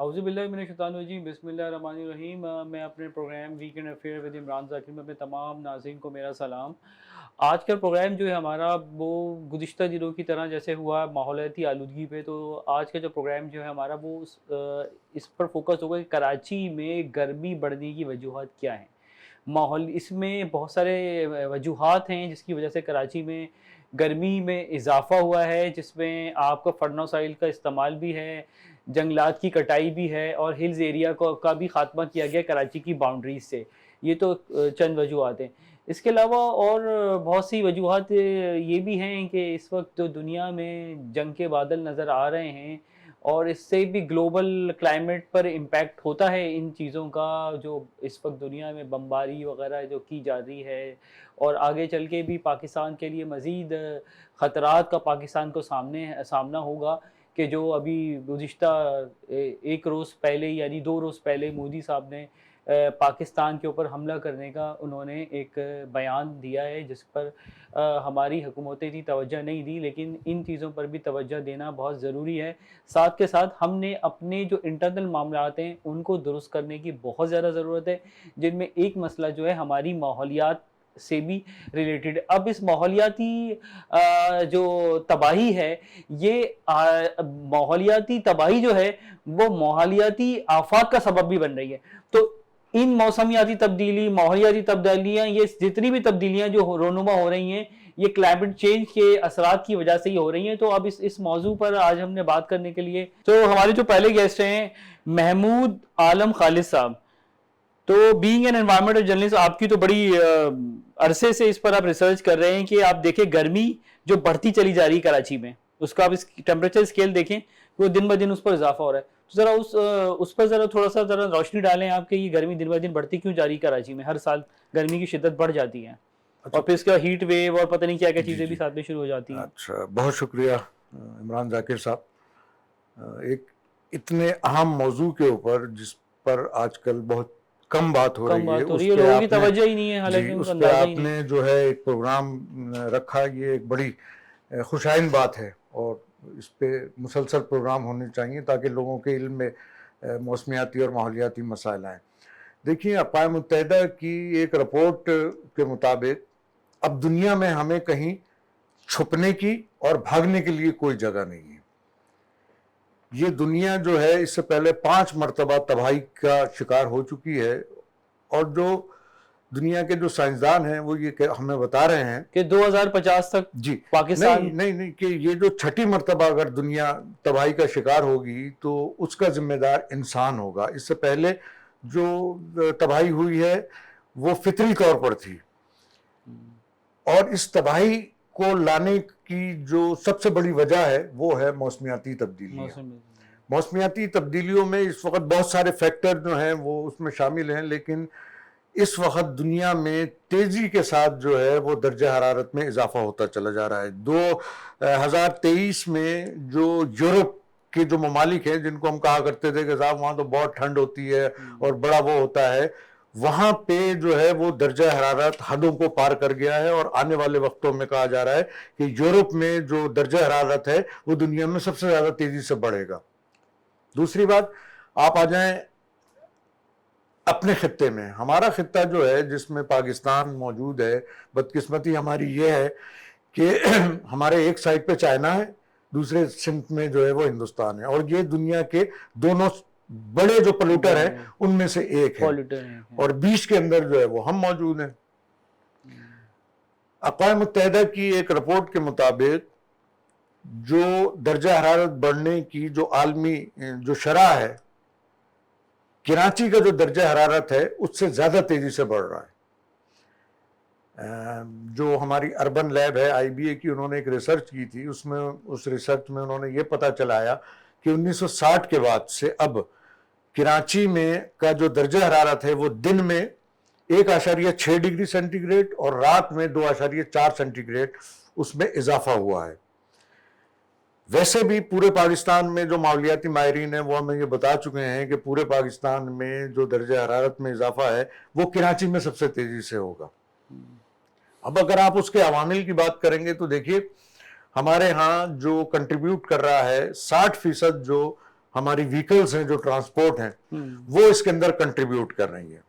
اعوذ باللہ من الشیطان الرجیم بسم اللہ الرحمن الرحیم۔ میں اپنے programme weekend affair with Imran Zakir میں اپنے تمام ناظرین کو میرا سلام۔ آج کا پروگرام جو ہے ہمارا وہ گزشتہ دنوں کی طرح جیسے ہوا ماحولیاتی آلودگی پہ، تو آج کا جو پروگرام جو ہے ہمارا وہ اس پر فوکس ہوگا کہ کراچی میں گرمی بڑھنے کی وجوہات کیا ہیں۔ ماحول اس میں بہت سارے وجوہات ہیں جس کی وجہ سے کراچی میں گرمی میں اضافہ ہوا ہے، جس میں آپ کا فرن وسائل کا استعمال بھی ہے، جنگلات کی کٹائی بھی ہے، اور ہلز ایریا کا بھی خاتمہ کیا گیا کراچی کی باؤنڈریز سے۔ یہ تو چند وجوہات ہیں۔ اس کے علاوہ اور بہت سی وجوہات یہ بھی ہیں کہ اس وقت جو دنیا میں جنگ کے بادل نظر آ رہے ہیں، اور اس سے بھی گلوبل کلائمیٹ پر امپیکٹ ہوتا ہے ان چیزوں کا، جو اس وقت دنیا میں بمباری وغیرہ جو کی جا رہی ہے، اور آگے چل کے بھی پاکستان کے لیے مزید خطرات کا پاکستان کو سامنا ہوگا، کہ جو ابھی گزشتہ ایک روز پہلے یعنی 2 روز پہلے مودی صاحب نے پاکستان کے اوپر حملہ کرنے کا انہوں نے ایک بیان دیا ہے، جس پر ہماری حکومتیں اتنی توجہ نہیں دی، لیکن ان چیزوں پر بھی توجہ دینا بہت ضروری ہے۔ ساتھ کے ساتھ ہم نے اپنے جو انٹرنل معاملات ہیں ان کو درست کرنے کی بہت زیادہ ضرورت ہے، جن میں ایک مسئلہ جو ہے ہماری ماحولیات سے بھی ریلیٹڈ۔ اب اس ماحولیاتی جو تباہی ہے، یہ ماحولیاتی تباہی جو ہے وہ ماحولیاتی آفات کا سبب بھی بن رہی ہے۔ تو ان موسمیاتی تبدیلی، ماحولیاتی تبدیلیاں، یہ جتنی بھی تبدیلیاں جو رونما ہو رہی ہیں، یہ کلائمیٹ چینج کے اثرات کی وجہ سے ہی ہو رہی ہیں۔ تو اب اس موضوع پر آج ہم نے بات کرنے کے لیے، تو ہمارے جو پہلے گیسٹ ہیں محمود عالم خالد صاحب، تو بینگ این انوائرمنٹل جرنلسٹ، آپ کی تو بڑی عرصے سے اس پر آپ ریسرچ کر رہے ہیں کہ آپ دیکھیں گرمی جو بڑھتی چلی جا رہی ہے کراچی میں، اس کا آپ اس ٹیمپریچر اسکیل دیکھیں، وہ دن بہ دن اس پر اضافہ ہو رہا ہے۔ تو ذرا اس پر تھوڑا سا روشنی ڈالیں آپ، کہ یہ گرمی دن بہ دن بڑھتی کیوں جا رہی ہے کراچی میں، ہر سال گرمی کی شدت بڑھ جاتی ہے، اچھا، اور پھر اس کا ہیٹ ویو اور پتہ نہیں کیا کیا جی چیزیں جی بھی ساتھ میں شروع ہو جاتی ہیں۔ اچھا، بہت شکریہ عمران ذاکر صاحب۔ ایک اتنے اہم موضوع کے اوپر جس پر آج کل بہت کم بات ہو کم رہی ہے، بات ہو رہی اس ہے، پہ لوگوں کی آپ نے توجہ ہی نہیں ہے، حالانکہ ان کو اس پہ اندازہ ہی آپ نہیں نے جو ہے ایک پروگرام رکھا، یہ ایک بڑی خوشائن بات ہے، اور اس پہ مسلسل پروگرام ہونے چاہیے تاکہ لوگوں کے علم میں موسمیاتی اور ماحولیاتی مسائل آئیں۔ دیکھیے، اقوام متحدہ کی ایک رپورٹ کے مطابق اب دنیا میں ہمیں کہیں چھپنے کی اور بھاگنے کے لیے کوئی جگہ نہیں ہے۔ یہ دنیا جو ہے اس سے پہلے 5 مرتبہ تباہی کا شکار ہو چکی ہے، اور جو دنیا کے جو سائنسدان ہیں وہ یہ ہمیں بتا رہے ہیں کہ 2050 تک جی پاکستان نہیں کہ یہ جو 6ٹھی مرتبہ اگر دنیا تباہی کا شکار ہوگی تو اس کا ذمہ دار انسان ہوگا۔ اس سے پہلے جو تباہی ہوئی ہے وہ فطری طور پر تھی، اور اس تباہی کو لانے کی جو سب سے بڑی وجہ ہے وہ ہے موسمیاتی تبدیلیاں۔ موسمیاتی تبدیلیوں میں اس وقت بہت سارے فیکٹر جو ہیں وہ اس میں شامل ہیں، لیکن اس وقت دنیا میں تیزی کے ساتھ جو ہے وہ درجہ حرارت میں اضافہ ہوتا چلا جا رہا ہے۔ 2023 میں جو یورپ کے جو ممالک ہیں، جن کو ہم کہا کرتے تھے کہ صاحب وہاں تو بہت ٹھنڈ ہوتی ہے اور بڑا وہ ہوتا ہے، وہاں پہ جو ہے وہ درجہ حرارت حدوں کو پار کر گیا ہے، اور آنے والے وقتوں میں کہا جا رہا ہے کہ یورپ میں جو درجہ حرارت ہے وہ دنیا میں سب سے زیادہ تیزی سے بڑھے گا۔ دوسری بات، آپ آ جائیں اپنے خطے میں۔ ہمارا خطہ جو ہے جس میں پاکستان موجود ہے، بدقسمتی ہماری یہ ہے کہ ہمارے ایک سائڈ پہ چائنا ہے، دوسرے سمت میں جو ہے وہ ہندوستان ہے، اور یہ دنیا کے دونوں بڑے جو پولوٹر ہیں ان میں سے ایک ہے، اور بیچ کے اندر جو ہے وہ ہم موجود ہیں۔ اقوام متحدہ کی ایک رپورٹ کے مطابق جو درجہ حرارت بڑھنے کی جو عالمی جو شرح ہے، کراچی کا جو درجہ حرارت ہے اس سے زیادہ تیزی سے بڑھ رہا ہے۔ جو ہماری اربن لیب ہے آئی بی اے کی، انہوں نے ایک ریسرچ کی تھی، اس ریسرچ میں انہوں نے یہ پتا چلایا کہ 1960 کے بعد سے اب کراچی میں کا جو درجہ حرارت ہے وہ دن میں 1.6 ڈگری سینٹی گریڈ اور رات میں 2.4 سینٹی گریڈ اس میں اضافہ ہوا ہے۔ ویسے بھی پورے پاکستان میں جو ماحولیاتی ماہرین ہیں وہ ہمیں یہ بتا چکے ہیں کہ پورے پاکستان میں جو درجہ حرارت میں اضافہ ہے وہ کراچی میں سب سے تیزی سے ہوگا۔ اب اگر آپ اس کے عوامل کی بات کریں گے تو دیکھیے، ہمارے ہاں جو کنٹریبیوٹ کر رہا ہے 60% جو ہماری وہیکلز ہیں جو ٹرانسپورٹ ہیں وہ اس کے اندر کنٹریبیوٹ کر رہی ہیں.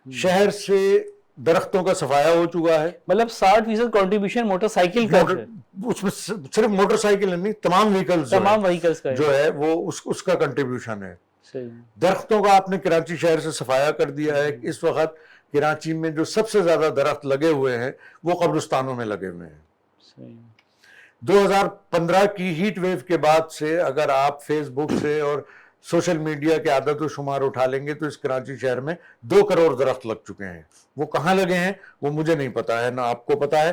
شہر سے درختوں کا صفایا ہو چکا ہے. مطلب 60% کنٹریبیوشن موٹر سائیکل کا ہے. اس میں صرف موٹر سائیکل نہیں، تمام وہیکلز جو ہے وہ اس کا کنٹریبیوشن ہے. درختوں کا آپ نے کراچی شہر سے صفایا کر دیا ہے. اس وقت کراچی میں جو سب سے زیادہ درخت لگے ہوئے ہیں وہ قبرستانوں میں لگے ہوئے ہیں. 2015 کی ہیٹ ویو کے بعد سے اگر آپ فیس بک سے اور سوشل میڈیا کے عدد و شمار اٹھا لیں گے تو اس کراچی شہر میں 2 کروڑ درخت لگ چکے ہیں. وہ کہاں لگے ہیں وہ مجھے نہیں پتا ہے، نہ آپ کو پتا ہے.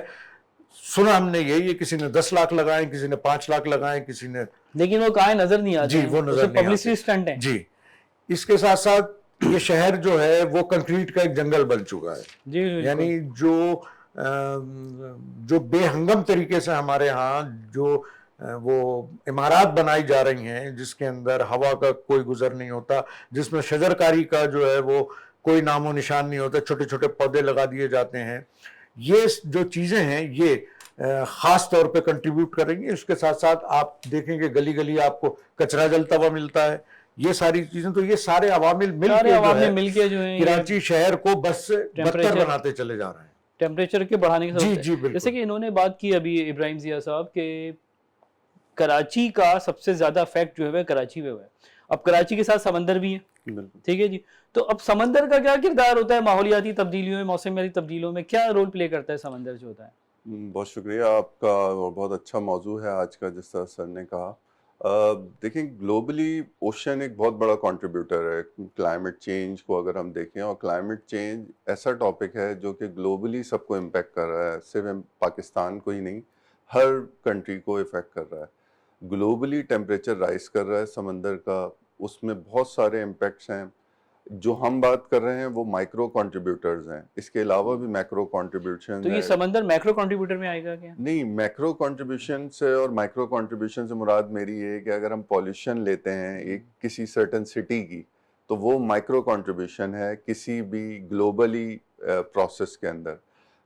سنا ہم نے یہی ہے کسی نے 10 لاکھ لگائے، کسی نے 5 لاکھ لگائے، کسی نے، لیکن وہ کہاں نظر نہیں آتے. جی وہ نظر نہیں پبلسٹی اسٹنٹ ہے. جی اس کے ساتھ ساتھ یہ شہر جو ہے وہ کنکریٹ کا ایک جنگل بن چکا ہے. جی یعنی جو بے ہنگم طریقے سے ہمارے ہاں جو وہ عمارات بنائی جا رہی ہیں جس کے اندر ہوا کا کوئی گزر نہیں ہوتا، جس میں شجرکاری کا جو ہے وہ کوئی نام و نشان نہیں ہوتا، چھوٹے چھوٹے پودے لگا دیے جاتے ہیں. یہ جو چیزیں ہیں یہ خاص طور پہ کنٹریبیوٹ کریں گی. اس کے ساتھ ساتھ آپ دیکھیں گے گلی گلی آپ کو کچرا جلتا ہوا ملتا ہے. یہ ساری چیزیں، تو یہ سارے عوامل مل کے جو ہیں کراچی شہر کو بس بدتر بناتے چلے جا رہے ہیں. ٹیمپریچر کے بڑھانے کی ضرورت ہے. جیسے کہ انہوں نے بات کی ابھی ابراہیم ضیاء صاحب کہ کراچی کا سب سے زیادہ افیکٹ جو ہے کراچی پہ ہوا ہے. اب کراچی کے ساتھ سمندر بھی ہے، ٹھیک ہے جی. تو اب سمندر کا کیا کردار ہوتا ہے ماحولیاتی تبدیلیوں میں، موسمیاتی تبدیلیوں میں کیا رول پلے کرتا ہے سمندر جو ہوتا ہے؟ بہت شکریہ آپ کا، بہت اچھا موضوع ہے آج کا جس طرح سر نے کہا. دیکھیں گلوبلی اوشن ایک بہت بڑا کنٹریبیوٹر ہے کلائمیٹ چینج کو اگر ہم دیکھیں، اور کلائمیٹ چینج ایسا ٹاپک ہے جو کہ گلوبلی سب کو امپیکٹ کر رہا ہے، صرف پاکستان کو ہی نہیں، ہر کنٹری کو افیکٹ کر رہا ہے. گلوبلی ٹیمپریچر رائز کر رہا ہے سمندر کا، اس میں بہت سارے امپیکٹس ہیں. جو ہم بات کر رہے ہیں وہ مائکرو کنٹریبیوٹرز ہیں، اس کے علاوہ بھی میکرو کنٹریبیوشن. تو یہ سمندر میکرو کنٹریبیوٹر میں آئے گا کیا؟ نہیں، میکرو کنٹریبیوشن سے اور مائکرو کنٹریبیوشن سے مراد میری یہ ہے کہ اگر ہم پالیوشن لیتے ہیں ایک کسی سرٹن سٹی کی تو وہ مائکرو کنٹریبیوشن ہے کسی بھی گلوبلی پروسیس کے اندر.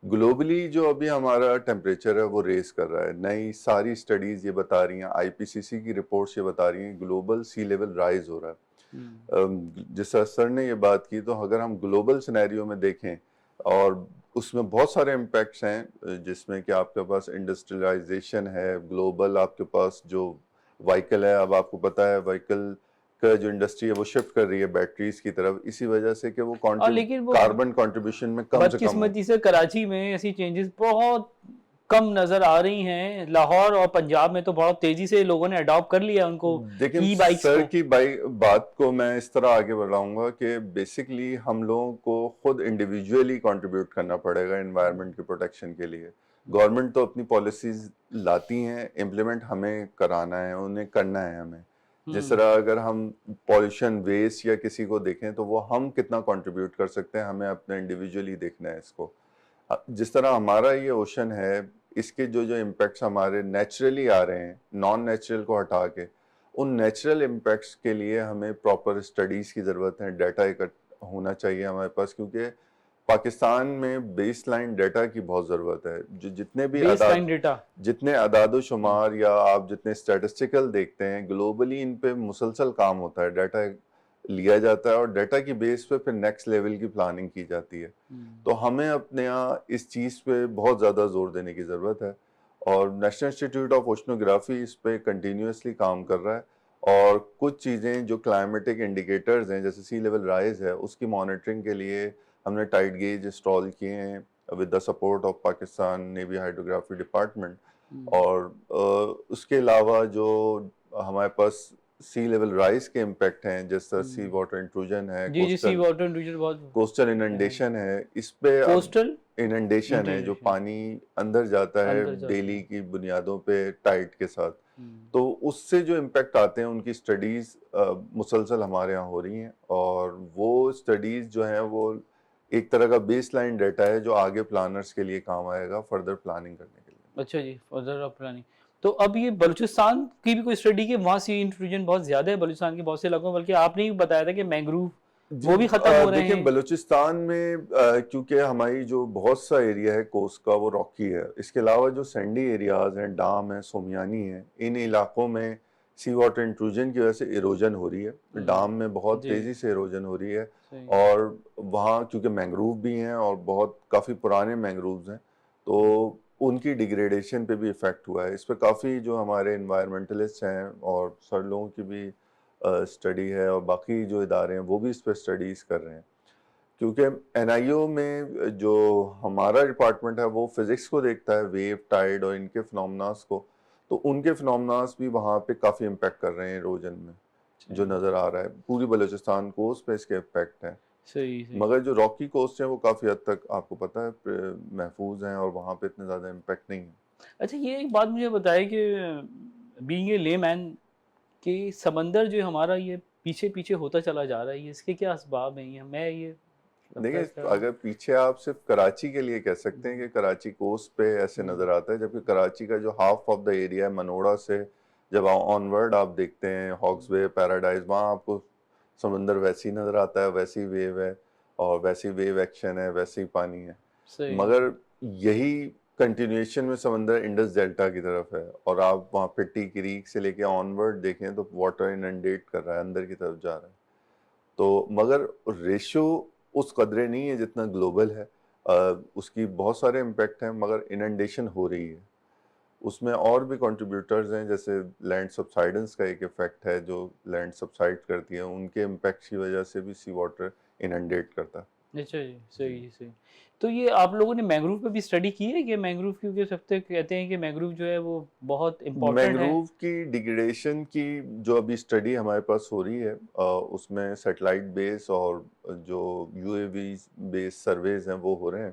گلوبلی جو ابھی ہمارا ٹیمپریچر ہے وہ ریز کر رہا ہے. نئی ساری سٹڈیز یہ بتا رہی ہیں، IPCC کی رپورٹس یہ بتا رہی ہیں گلوبل سی لیول رائز ہو رہا ہے. جس طرح سر نے یہ بات کی تو اگر ہم گلوبل سینیریو میں دیکھیں اور اس میں بہت سارے امپیکٹس ہیں، جس میں کہ آپ کے پاس انڈسٹریلائزیشن ہے گلوبل، آپ کے پاس جو وائیکل ہے، اب آپ کو پتہ ہے وائیکل کا جو انڈسٹری ہے وہ شفٹ کر رہی ہے بیٹریز کی طرف، اسی وجہ سے کہ وہ کاربن کنٹریبیوشن میں کم سے کم. بدقسمتی سے کراچی میں ایسی چینجز بہت کم نظر آ رہی ہیں. لاہور اور پنجاب میں تو بہت تیزی سے لوگوں نے اڈاپٹ کر لیا ان کو. دیکھیں سر کی بات کو میں اس طرح آگے بڑھاؤں گا کہ بیسکلی ہم لوگوں کو خود انڈیویجولی کنٹریبیوٹ کرنا پڑے گا انوائرمنٹ کی پروٹیکشن کے لیے. گورنمنٹ تو اپنی پالیسیز لاتی ہیں، امپلیمنٹ ہمیں کرانا ہے، انہیں کرنا ہے ہمیں. جس طرح اگر ہم پالیوشن ویسٹ یا کسی کو دیکھیں تو وہ ہم کتنا کنٹریبیوٹ کر سکتے ہیں، ہمیں اپنے انڈیویجولی دیکھنا ہے اس کو. جس طرح ہمارا یہ اوشن ہے، اس کے جو امپیکٹس ہمارے نیچرلی آ رہے ہیں، نان نیچرل کو ہٹا کے، ان نیچرل امپیکٹس کے لیے ہمیں پراپر اسٹڈیز کی ضرورت ہے. ڈیٹا ہونا چاہیے ہمارے پاس، کیونکہ پاکستان میں بیس لائن ڈیٹا کی بہت ضرورت ہے. جتنے بھی اعداد و شمار یا آپ جتنے اسٹیٹسٹیکل دیکھتے ہیں گلوبلی، ان پہ مسلسل کام ہوتا ہے، ڈیٹا لیا جاتا ہے اور ڈیٹا کی بیس پہ پھر نیکسٹ لیول کی پلاننگ کی جاتی ہے. تو ہمیں اپنے یہاں اس چیز پہ بہت زیادہ زور دینے کی ضرورت ہے، اور نیشنل انسٹیٹیوٹ آف اوشنوگرافی اس پہ کنٹینیوسلی کام کر رہا ہے. اور کچھ چیزیں جو کلائمیٹک انڈیکیٹرز ہیں جیسے سی لیول رائز ہے، اس کی مانیٹرنگ کے لیے ہم نے ٹائڈ گیج انسٹال کیے ہیں with the support of Pakistan navy hydrography department. اور اس کے علاوہ جو ہمارے پاس سی لیول رائز کے امپیکٹ ہیں، جس طرح سی واٹر انٹروژن ہے، کوسٹل اننڈیشن ہے، اس پہ کوسٹل اننڈیشن ہے جو پانی اندر جاتا ہے ڈیلی کی بنیادوں پہ ٹائڈ کے ساتھ، تو اس سے جو امپیکٹ آتے ہیں ان کی اسٹڈیز مسلسل ہمارے یہاں ہو رہی ہیں. اور وہ اسٹڈیز جو ہیں وہ ایک طرح کا بیس لائن ڈیٹا ہے جو آگے پلانرز کے لیے کام آئے گا فردر پلاننگ کرنے کے لیے. اچھا جی، فردر پلاننگ. تو اب یہ بلوچستان کی بھی کوئی اسٹڈی کہ وہاں سی انٹروژن بہت زیادہ ہے بلوچستان کے بہت سے علاقوں، بلکہ آپ نے بھی بتایا تھا کہ مینگروو وہ بھی ختم ہو رہے ہیں. دیکھیں بلوچستان میں کیونکہ ہماری جو بہت سا ایریا ہے کوسٹ کا وہ راکی ہے، اس کے علاوہ جو سینڈی ایریاز ہیں، ڈام ہے، سومیانی ہے، ان علاقوں میں سی واٹر انٹروژن کی وجہ سے ایروجن ہو رہی ہے، ڈام میں بہت جی تیزی سے ایروجن ہو رہی ہے، صحیح اور وہاں کیونکہ مینگروو بھی ہیں اور بہت کافی پرانے مینگرووز ہیں، تو ان کی ڈیگریڈیشن پہ بھی افیکٹ ہوا ہے. اس پہ کافی جو ہمارے انوائرمنٹلسٹ ہیں اور سر لوگوں کی بھی اسٹڈی ہے، اور باقی جو ادارے ہیں وہ بھی اس پہ اسٹڈیز کر رہے ہیں. کیونکہ این آئی او میں جو ہمارا ڈپارٹمنٹ ہے وہ فزکس کو دیکھتا ہے، ویو ٹائیڈ اور ان کے فنومناز کو، تو ان کے فنومناز بھی وہاں پہ کافی امپیکٹ کر رہے ہیں ایروجن میں، جو نظر آ رہا ہے. پوری بلوچستان کوسٹ پہ اس کے امپیکٹ ہیں، صحیح صحیح. مگر جو راکی کوسٹ ہیں وہ کافی حد تک آپ کو پتہ ہے محفوظ ہیں، اور وہاں پہ اتنے زیادہ امپیکٹ نہیں ہے. اچھا یہ ایک بات مجھے بتائے کہ بینگ اے لے مین کہ سمندر جو ہمارا یہ پیچھے پیچھے ہوتا چلا جا رہا ہے، اس کے کیا اسباب ہیں؟ میں یہ دیکھیں اگر پیچھے آپ صرف کراچی کے لیے کہہ سکتے ہیں کہ کراچی کوسٹ پہ ایسے نظر آتا ہے، جبکہ کراچی کا جو ہاف آف دا ایریا ہے منوڑا سے جب آن ورڈ آپ دیکھتے ہیں ہاکس وے، پیراڈائز، وہاں آپ کو سمندر ویسی نظر آتا ہے، ویسی ویو ہے اور ویسی ویو ایکشن ہے، ویسے ہی پانی ہے. صحیح. مگر یہی کنٹینیوشن میں سمندر انڈس ڈیلٹا کی طرف ہے، اور آپ وہاں پٹی کریک سے لے کے آن ورڈ دیکھیں تو واٹر اننڈیٹ کر رہا ہے، اندر کی طرف جا رہا ہے. تو مگر ریشو اس قدرے نہیں ہے جتنا گلوبل ہے، اس کی بہت سارے امپیکٹ ہیں، مگر اننڈیشن ہو رہی ہے. اس میں اور بھی کنٹریبیوٹرز ہیں، جیسے لینڈ سبسائڈنس کا ایک ایفیکٹ ہے، جو لینڈ سبسائڈ کرتی ہیں ان کے امپیکٹ کی وجہ سے بھی سی واٹر اننڈیٹ کرتا ہے. اچھا جی صحیح صحیح. تو یہ آپ لوگوں نے مینگروو پہ بھی اسٹڈی کی ہے کہ مینگروو کیونکہ سب کہتے ہیں کہ مینگروو جو ہے وہ بہت امپورٹنٹ ہے. مینگروو کی ڈیگریڈیشن کی جو ابھی اسٹڈی ہمارے پاس ہو رہی ہے، اس میں سیٹلائٹ بیس اور جو you a we base services ہیں وہ ہو رہے ہیں.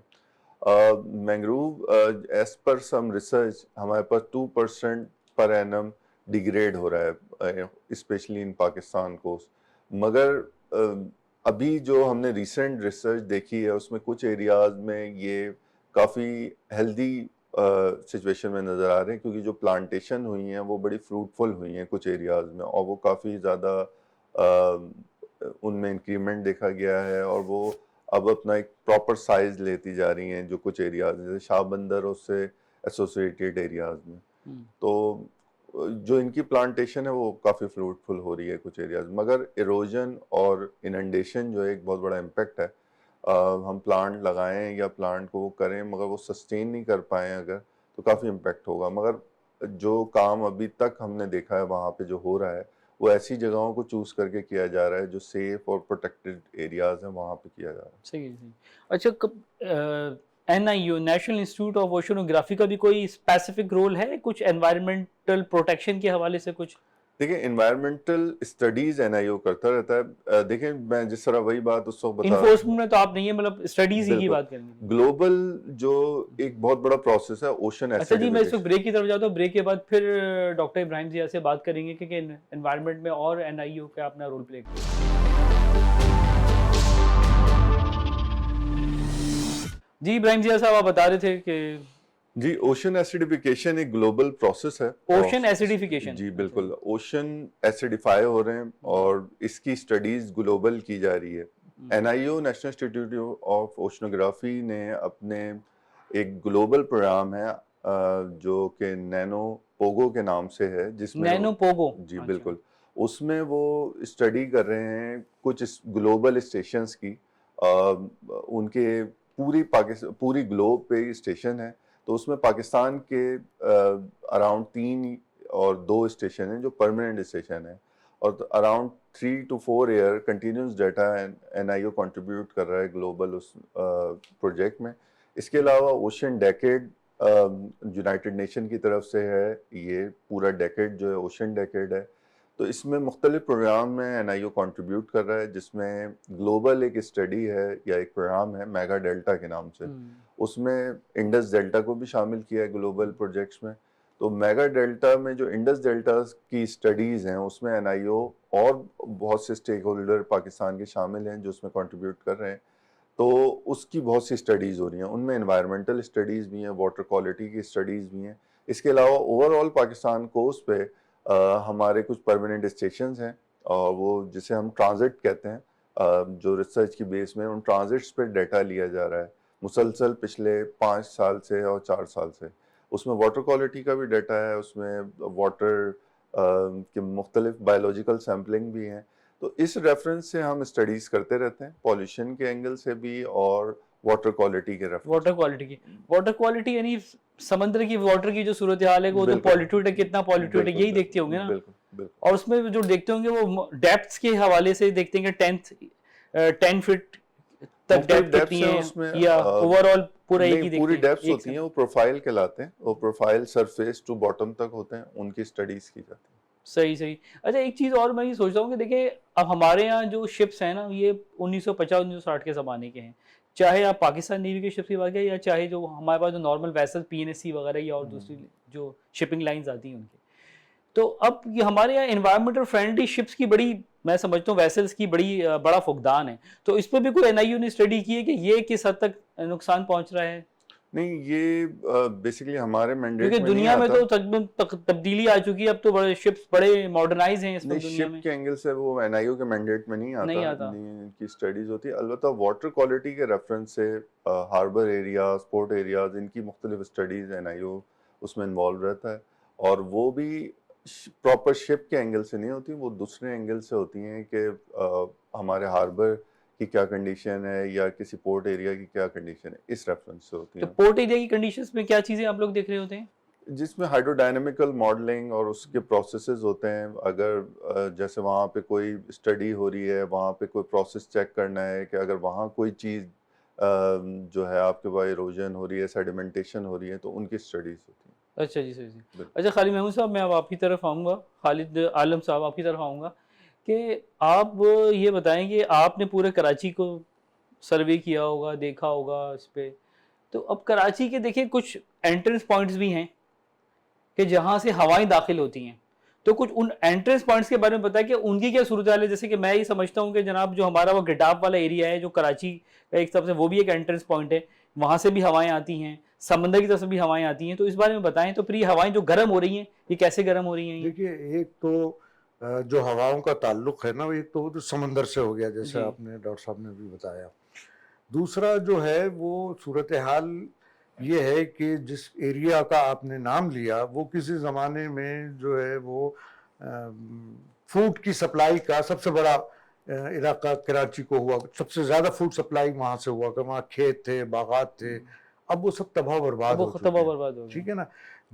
Mangrove as per some research ہمارے پاس 2% پر اینم ڈیگریڈ ہو رہا ہے، اسپیشلی ان پاکستان کو. مگر ابھی جو ہم نے ریسنٹ ریسرچ دیکھی ہے اس میں کچھ ایریاز میں یہ کافی ہیلدی سچویشن میں نظر آ رہے ہیں، کیونکہ جو پلانٹیشن ہوئی ہیں وہ بڑی فروٹفل ہوئی ہیں کچھ ایریاز میں، اور وہ کافی زیادہ ان میں انکریمنٹ دیکھا گیا ہے، اور وہ اب اپنا ایک پراپر سائز لیتی جا رہی ہیں جو کچھ ایریاز جیسے شاہ بندر اور اس سے ایسوسیٹیڈ ایریاز میں. تو جو ان کی پلانٹیشن ہے وہ کافی فروٹفل ہو رہی ہے کچھ ایریاز. مگر ایروجن اور اننڈیشن جو ہے ایک بہت بڑا امپیکٹ ہے. ہم پلانٹ لگائیں یا پلانٹ کو وہ کریں مگر وہ سسٹین نہیں کر پائیں اگر، تو کافی امپیکٹ ہوگا. مگر جو کام ابھی تک ہم نے دیکھا ہے وہاں پہ جو ہو رہا ہے وہ ایسی جگہوں کو چوز کر کے کیا جا رہا ہے جو سیف اور پروٹیکٹڈ ایریاز ہیں، وہاں پہ کیا جا رہا ہے. صحیح صحیح. اچھا N I O national institute of oceanography کا بھی کوئی اسپیسیفک رول ہے کچھ انوائرمنٹل پروٹیکشن کے حوالے سے کچھ؟ دیکھیں انوائرمنٹل اسٹڈیز این آئی او کرتا رہتا ہے. دیکھیں میں جس طرح وہی بات اس وقت بتا انفورسمنٹ میں تو آپ نہیں ہے، مطلب اسٹڈیز ہی کی بالکل بات کریں گے. گلوبل جو ایک بہت بڑا پروسیس ہے اوشن اچھا جی میں اس وقت ایسیڈیفیکیشن. بریک کی طرف جاتا ہوں، بریک کے بعد پھر ڈاکٹر ابراہیم ضیاء سے بات کریں گے کہ انوائرمنٹ میں اور این آئی او کا اپنا رول پلے کریں. جی ابراہیم ضیاء صاحب آپ بتا رہے تھے کہ جی اوشن ایسیڈیفیکیشن ایک گلوبل پروسیس ہے. اوشن ایسیڈیفیکیشن. جی بالکل، اوشن ایسیڈیفائی ہو رہے ہیں اور اس کی اسٹڈیز گلوبل کی جا رہی ہے. N I O national institute of oceanography نے اپنے ایک گلوبل پروگرام ہے جو کہ نینو پوگو کے نام سے ہے، جس میں نینو پوگو. جی بالکل، اس میں وہ اسٹڈی کر رہے ہیں کچھ گلوبل اسٹیشنز کی. ان کے پوری گلوب پہ اسٹیشن ہے، تو اس میں پاکستان کے اراؤنڈ 3 اور 2 اسٹیشن ہیں جو پرماننٹ اسٹیشن ہیں، اور around 3 to 4 year continuous data N I O contribute کر رہا ہے گلوبل اس پروجیکٹ میں. اس کے علاوہ اوشن ڈیکیڈ یونائٹڈ نیشن کی طرف سے ہے، یہ پورا ڈیکیڈ جو ہے اوشن ڈیکیڈ ہے. تو اس میں مختلف پروگرام میں این آئی او کنٹریبیوٹ کر رہا ہے، جس میں گلوبل ایک اسٹڈی ہے یا ایک پروگرام ہے میگا ڈیلٹا کے نام سے. اس میں انڈس ڈیلٹا کو بھی شامل کیا ہے گلوبل پروجیکٹس میں. تو میگا ڈیلٹا میں جو انڈس ڈیلٹا کی اسٹڈیز ہیں اس میں این آئی او اور بہت سے اسٹیک ہولڈر پاکستان کے شامل ہیں جو اس میں کنٹریبیوٹ کر رہے ہیں. تو اس کی بہت سی اسٹڈیز ہو رہی ہیں، ان میں انوائرمنٹل اسٹڈیز بھی ہیں، واٹر کوالٹی کی اسٹڈیز بھی ہیں. اس کے علاوہ اوور آل پاکستان کوسٹ پہ ہمارے کچھ پرماننٹ اسٹیشنز ہیں، اور وہ جسے ہم ٹرانزٹ کہتے ہیں، جو ریسرچ کی بیس میں ان ٹرانزٹس پہ ڈیٹا لیا جا رہا ہے مسلسل پچھلے 5 سال سے اور 4 سال سے. اس میں واٹر کوالٹی کا بھی ڈیٹا ہے، اس میں واٹر کہ مختلف بایولوجیکل سیمپلنگ بھی ہیں. تو اس ریفرنس سے ہم اسٹڈیز کرتے رہتے ہیں, پالیوشن کے اینگل سے بھی اور واٹر کوالٹی کے ریفرنس. واٹر کوالٹی یعنی سمندر کی واٹر کی جو صورتحال ہے وہ تو پالیوٹیڈ ہے, کتنا پالیوٹیڈ ہے یہی دیکھتے ہوں گے نا. بالکل بالکل. اور اس میں جو دیکھتے ہوں گے وہ ڈیپتھس کے حوالے سے دیکھتے ہیں کہ 10 فٹ تک ڈیپتھ کتنی ہے یا اوور آل پورا ایک ہی دیکھتے ہیں. پوری ڈیپتھس ہوتی ہیں, وہ پروفائل کہلاتے ہیں, وہ پروفائل سرفیس ٹو باٹم تک ہوتے ہیں, ان کی اسٹڈیز کی جاتی ہیں. صحیح. اچھا ایک چیز اور میں یہ سوچتا ہوں کہ دیکھیں اب ہمارے یہاں جو شپس ہیں نا یہ 1950-1960 کے زمانے کے ہیں, چاہے آپ پاکستان نیوی کے شپس کی بات کریں یا چاہے جو ہمارے پاس جو نارمل ویسل PNSC وغیرہ یا اور دوسری جو شپنگ لائنز آتی ہیں ان کی. تو اب یہ ہمارے یہاں انوائرمنٹل فرینڈلی شپس کی بڑی, میں سمجھتا ہوں ویسلس کی بڑا فقدان ہے. تو اس پہ بھی کوئی NIU نے اسٹڈی کی ہے کہ یہ کس حد تک نقصان پہنچ رہا ہے؟ نہیں, یہ بیسیکلی ہمارے مینڈیٹ کیونکہ دنیا میں تو تبدیلی آ چکی ہے, اب تو بڑے شپس بڑے ماڈرنائز ہیں اس میں دنیا میں. شپ کے اینگل سے وہ NIO کے مینڈیٹ میں نہیں آتا, ان کی اسٹڈیز ہوتی ہے. البتہ واٹر کوالٹی کے ریفرنس سے ہاربر ایریاز, پورٹ ایریاز, ان کی مختلف اسٹڈیز NIO اس میں انوالو رہتا ہے, اور وہ بھی پراپر شپ کے اینگل سے نہیں ہوتی, وہ دوسرے اینگل سے ہوتی ہیں کہ ہمارے ہاربر کی کیا کنڈیشن ہے یا کسی پورٹ ایریا کی کیا کنڈیشن ہے, اس ریفرنس سے ہوتی ہیں. تو پورٹ ایریا کی کنڈیشنز میں کیا چیزیں آپ لوگ دیکھ رہے ہوتے ہیں؟ جس میں ہائیڈرو ڈائنامکل ماڈلنگ اور اس کے پروسیسز ہوتے ہیں. اگر جیسے وہاں پہ کوئی اسٹڈی ہو رہی ہے, وہاں پہ کوئی پروسیس چیک کرنا ہے کہ اگر وہاں کوئی چیز جو ہے آپ کے پاس ایروجن ہو رہی ہے, سیڈیمنٹیشن ہو رہی ہے, تو ان کی اسٹڈیز ہوتی ہیں. اچھا جی صحیح. اچھا خالد محمود صاحب, میں اب آپ کی طرف آؤں گا, خالد عالم صاحب آپ کی طرف آؤں گا کہ آپ یہ بتائیں کہ آپ نے پورے کراچی کو سروے کیا ہوگا, دیکھا ہوگا اس پہ. تو اب کراچی کے دیکھیں کچھ انٹرنس پوائنٹس بھی ہیں کہ جہاں سے ہوائیں داخل ہوتی ہیں, تو کچھ ان انٹرنس پوائنٹس کے بارے میں بتائیں کہ ان کی کیا صورتحال ہے. جیسے کہ میں یہ سمجھتا ہوں کہ جناب جو ہمارا وہ گٹاپ والا ایریا ہے جو کراچی کا ایک طرف سے, وہ بھی ایک انٹرنس پوائنٹ ہے, وہاں سے بھی ہوائیں آتی ہیں, سمندر کی طرف سے بھی ہوائیں آتی ہیں. تو اس بارے میں بتائیں. تو پھر یہ ہوائیں جو گرم ہو رہی ہیں یہ کیسے گرم ہو رہی ہیں؟ دیکھیے ایک تو جو ہواؤں کا تعلق ہے نا, ایک تو وہ سمندر سے ہو گیا جیسے آپ نے ڈاکٹر صاحب نے بھی بتایا. دوسرا جو ہے وہ صورتحال یہ ہے کہ جس ایریا کا آپ نے نام لیا وہ کسی زمانے میں جو ہے وہ فوڈ کی سپلائی کا سب سے بڑا علاقہ کراچی کو ہوا, سب سے زیادہ فوڈ سپلائی وہاں سے ہوا کہ وہاں کھیت تھے, باغات تھے. اب وہ سب تباہ برباد ہو چکے ہیں, ٹھیک ہے نا.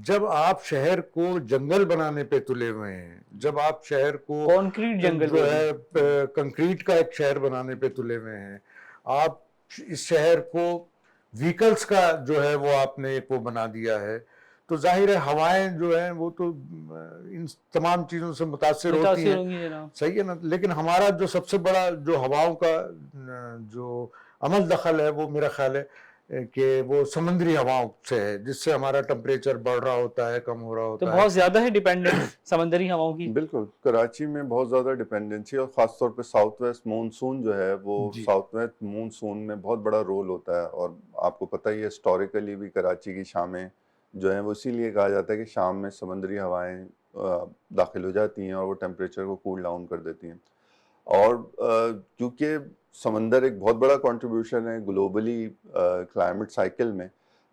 جب آپ شہر کو جنگل بنانے پہ تلے ہوئے ہیں, جب آپ شہر کو کانکریٹ جنگل جو ہے کنکریٹ کا ایک شہر بنانے پہ تلے ہوئے ہیں, آپ اس شہر کو ویکلز کا جو ہے وہ آپ نے ایک وہ بنا دیا ہے, تو ظاہر ہے ہوائیں جو ہیں وہ تو ان تمام چیزوں سے متاثر ہوتی ہیں, صحیح ہے نا. لیکن ہمارا جو سب سے بڑا جو ہواؤں کا جو عمل دخل ہے وہ میرا خیال ہے کہ وہ سمندری ہواؤں سے ہے, جس سے ہمارا ٹمپریچر بڑھ رہا ہوتا ہے, کم ہو رہا ہوتا ہے. تو بہت زیادہ ہے ڈیپینڈنس سمندری ہواؤں کی. بالکل, کراچی میں بہت زیادہ ڈیپینڈنسی, اور خاص طور پہ ساؤتھ ویسٹ مونسون جو ہے وہ ساؤتھ ویسٹ مونسون میں بہت بڑا رول ہوتا ہے. اور آپ کو پتہ ہی ہے ہسٹوریکلی بھی کراچی کی شامیں جو ہیں وہ اسی لیے کہا جاتا ہے کہ شام میں سمندری ہوائیں داخل ہو جاتی ہیں اور وہ ٹیمپریچر کو کول ڈاؤن کر دیتی ہیں. اور کیونکہ سمندر ایک بہت بڑا کنٹریبیوشن ہے گلوبلی کلائمیٹ سائیکل میں,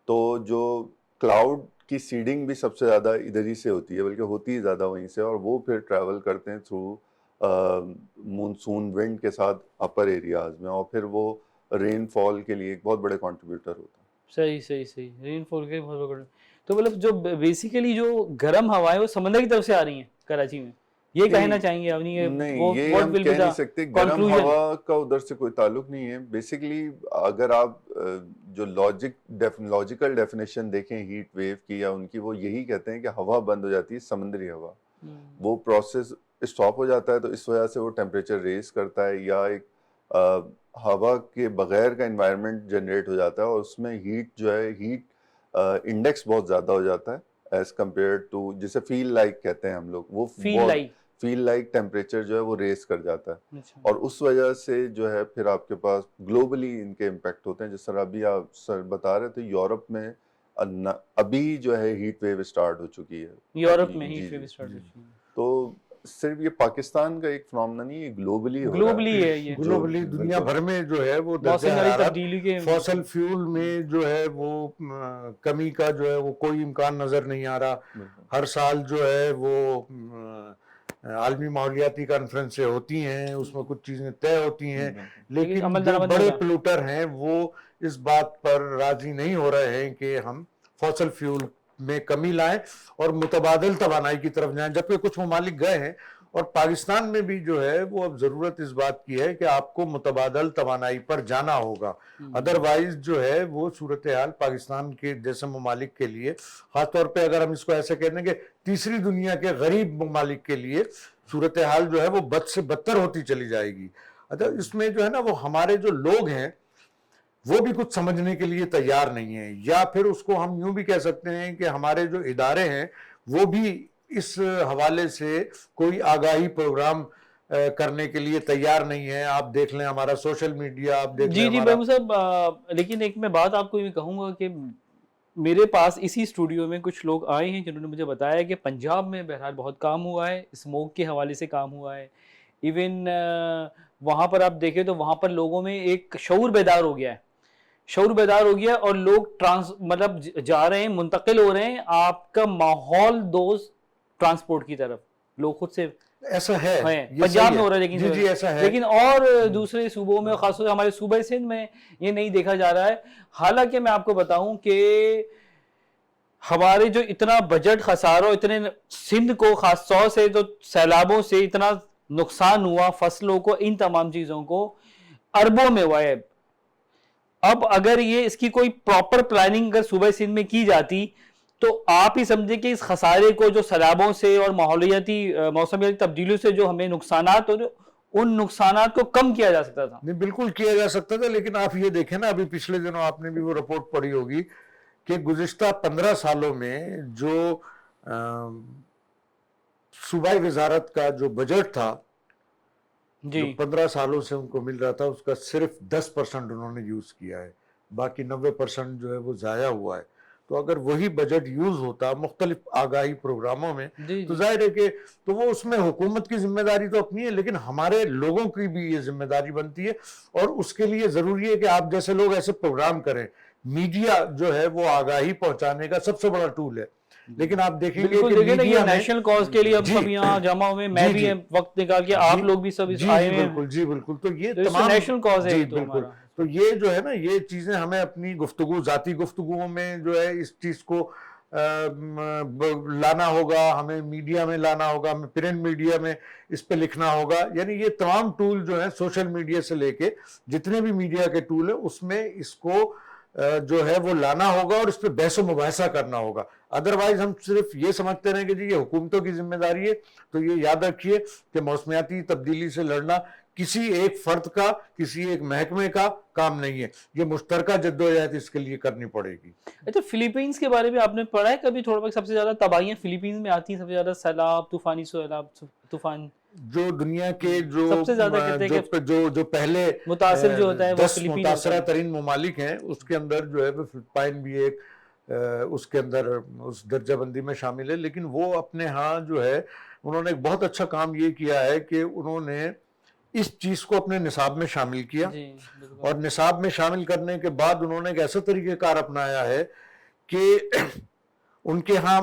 تو جو کلاؤڈ کی سیڈنگ بھی سب سے زیادہ ادھر ہی سے ہوتی ہے, بلکہ ہوتی ہی زیادہ وہیں سے, اور وہ پھر ٹریول کرتے ہیں تھرو مونسون ونڈ کے ساتھ اپر ایریاز میں, اور پھر وہ رین فال کے لیے ایک بہت بڑے کنٹریبیوٹر ہوتا ہے. صحیح. رین فال کے بہت بڑے, تو مطلب جو بیسیکلی جو گرم ہوائیں وہ سمندر کی طرف سے آ رہی ہیں کراچی میں, یہ کہنا چاہیں گے آپ؟ نہیں, یہ ہم کہہ نہیں سکتے. گرم ہوا کا ادھر سے کوئی تعلق نہیں ہے. بیسیکلی اگر آپ جو لاجیکل ڈیفینیشن دیکھیں ہیٹ ویو کی یا ان کی, وہ یہی کہتے ہیں کہ ہوا بند ہو جاتی ہے, سمندری ہوا, وہ پروسیس اسٹاپ ہو جاتا ہے, تو اس وجہ سے وہ ٹیمپریچر ریز کرتا ہے, یا ایک ہوا کے بغیر کا انوائرمنٹ جنریٹ ہو جاتا ہے, اور اس میں ہیٹ جو ہے ہیٹ انڈیکس بہت زیادہ ہو جاتا ہے ایز کمپیئر ٹو, جسے فیل لائک کہتے ہیں ہم لوگ, وہ فیل لائک ٹیمپریچر جو ہے وہ ریز کر جاتا ہے. اور اس وجہ سے جو ہے پھر آپ کے پاس گلوبلی ان کے امپیکٹ ہوتے ہیں. جس طرح ابھی آپ سر بتا رہے تھے یورپ میں ابھی جو ہے ہیٹ ویو اسٹارٹ ہو چکی ہے, یورپ میں ہیٹ ویو اسٹارٹ ہو چکی ہے. تو صرف یہ پاکستان کا ایک فنامنا نہیں، یہ گلوبلی گلوبلی ہے یہ، گلوبلی دنیا بھر میں جو ہے وہ درجہ موسمیاتی حرارت تبدیلی کے فوسل فیول میں جو ہے وہ کمی کا جو ہے وہ کوئی امکان نظر نہیں آ رہا. ہر سال جو ہے وہ عالمی ماحولیاتی کانفرنسیں ہوتی ہیں، اس میں کچھ چیزیں طے ہوتی ہیں، لیکن جو بڑے پلوٹر ہیں وہ اس بات پر راضی نہیں ہو رہے ہیں کہ ہم فوسل فیول میں کمی لائیں اور متبادل توانائی کی طرف جائیں، جبکہ کچھ ممالک گئے ہیں. اور پاکستان میں بھی جو ہے وہ اب ضرورت اس بات کی ہے کہ آپ کو متبادل توانائی پر جانا ہوگا. ادروائز جو ہے وہ صورتحال پاکستان کے جیسے ممالک کے لیے، خاص طور پہ اگر ہم اس کو ایسے کہہ دیں کہ تیسری دنیا کے غریب ممالک کے لیے صورتحال جو ہے وہ بد سے بدتر ہوتی چلی جائے گی. اس میں جو ہے نا وہ ہمارے جو لوگ ہیں وہ بھی کچھ سمجھنے کے لیے تیار نہیں ہیں، یا پھر اس کو ہم یوں بھی کہہ سکتے ہیں کہ ہمارے جو ادارے ہیں وہ بھی اس حوالے سے کوئی آگاہی پروگرام کرنے کے لیے تیار نہیں ہے. آپ دیکھ لیں ہمارا سوشل میڈیا، آپ دیکھ لیں جی محمود صاحب، لیکن ایک میں بات آپ کو یہ کہوں گا کہ میرے پاس اسی اسٹوڈیو میں کچھ لوگ آئے ہیں جنہوں نے مجھے بتایا کہ پنجاب میں بہرحال بہت کام ہوا ہے، اسموک کے حوالے سے کام ہوا ہے. ایون وہاں پر آپ دیکھیں تو وہاں پر لوگوں میں ایک شعور بیدار ہو گیا ہے، اور لوگ مطلب جا رہے ہیں، منتقل ہو رہے ہیں آپ کا ماحول دوست ٹرانسپورٹ کی طرف. لوگ خود سے ایسا ہے پنجاب میں ہو رہا ہے، جی ایسا ہے، لیکن اور دوسرے صوبوں میں، خاص طور سے ہمارے صوبہ سندھ میں یہ نہیں دیکھا جا رہا ہے. حالانکہ میں آپ کو بتاؤں کہ ہمارے جو اتنا بجٹ خسارہ، اتنے سندھ کو خاص طور سے جو سیلابوں سے اتنا نقصان ہوا، فصلوں کو، ان تمام چیزوں کو اربوں میں ہوا ہے. اب اگر یہ اس کی کوئی پراپر پلاننگ اگر صوبہ سندھ میں کی جاتی تو آپ ہی سمجھیں کہ اس خسارے کو جو سیلابوں سے اور موسمیاتی تبدیلیوں سے جو ہمیں نقصانات ہو، ان نقصانات کو کم کیا جا سکتا تھا. نہیں بالکل کیا جا سکتا تھا، لیکن آپ یہ دیکھیں نا، ابھی پچھلے دنوں آپ نے بھی وہ رپورٹ پڑھی ہوگی کہ گزشتہ 15 سالوں میں جو صوبائی وزارت کا جو بجٹ تھا جو 15 سالوں سے ان کو مل رہا تھا، اس کا صرف 10% انہوں نے یوز کیا ہے، باقی 90% جو ہے وہ ضائع ہوا ہے. تو اگر وہی بجٹ یوز ہوتا مختلف آگاہی پروگراموں میں تو ظاہر ہے کہ تو وہ اس میں حکومت کی ذمہ داری تو اپنی ہے، لیکن ہمارے لوگوں کی بھی یہ ذمہ داری بنتی ہے. اور اس کے لیے ضروری ہے کہ آپ جیسے لوگ ایسے پروگرام کریں. میڈیا جو ہے وہ آگاہی پہنچانے کا سب سے بڑا ٹول ہے، لیکن آپ دیکھیں گے کہ میڈیا نیشنل کاز کے لیے اب سب یہاں جمع ہوئے، میں بھی وقت نکال کے، آپ لوگ بھی سب آئے ہیں. جی بالکل. تو یہ تمام نیشنل کاز ہے. بالکل. تو یہ جو ہے نا، یہ چیزیں ہمیں اپنی ذاتی گفتگوؤں میں جو ہے اس چیز کو لانا ہوگا، ہمیں میڈیا میں لانا ہوگا، ہمیں پرنٹ میڈیا میں اس پہ لکھنا ہوگا. یعنی یہ تمام ٹول جو ہیں سوشل میڈیا سے لے کے جتنے بھی میڈیا کے ٹول ہیں اس میں اس کو جو ہے وہ لانا ہوگا اور اس پہ بحث و مباحثہ کرنا ہوگا. ادروائز ہم صرف یہ سمجھتے رہیں کہ جی یہ حکومتوں کی ذمہ داری ہے. تو یہ یاد رکھیے کہ موسمیاتی تبدیلی سے لڑنا کسی ایک فرد کا، کسی ایک محکمے کا کام نہیں ہے، یہ مشترکہ جدوجہد اس کے لیے کرنی پڑے گی. اچھا، فلیپینز کے بارے میں آپ نے پڑھا ہے کبھی تھوڑا بہت؟ سب سے زیادہ تباہیاں فلیپینز میں آتی ہیں، سب سے زیادہ سیلاب، طوفان جو دنیا کے جو سب سے زیادہ کہتے ہیں کہ جو پہلے متاثر جو ہوتا ہے وہ 10 متاثرہ ترین ممالک ہیں، اس کے اندر جو ہے فلپائن بھی ایک اس کے اندر اس درجہ بندی میں شامل ہے. لیکن وہ اپنے ہاں جو ہے انہوں نے ایک بہت اچھا کام یہ کیا ہے کہ انہوں نے اس چیز کو اپنے نصاب میں شامل کیا، اور نصاب میں شامل کرنے کے بعد انہوں نے ایک ایسا طریقہ کار اپنایا ہے کہ ان کے ہاں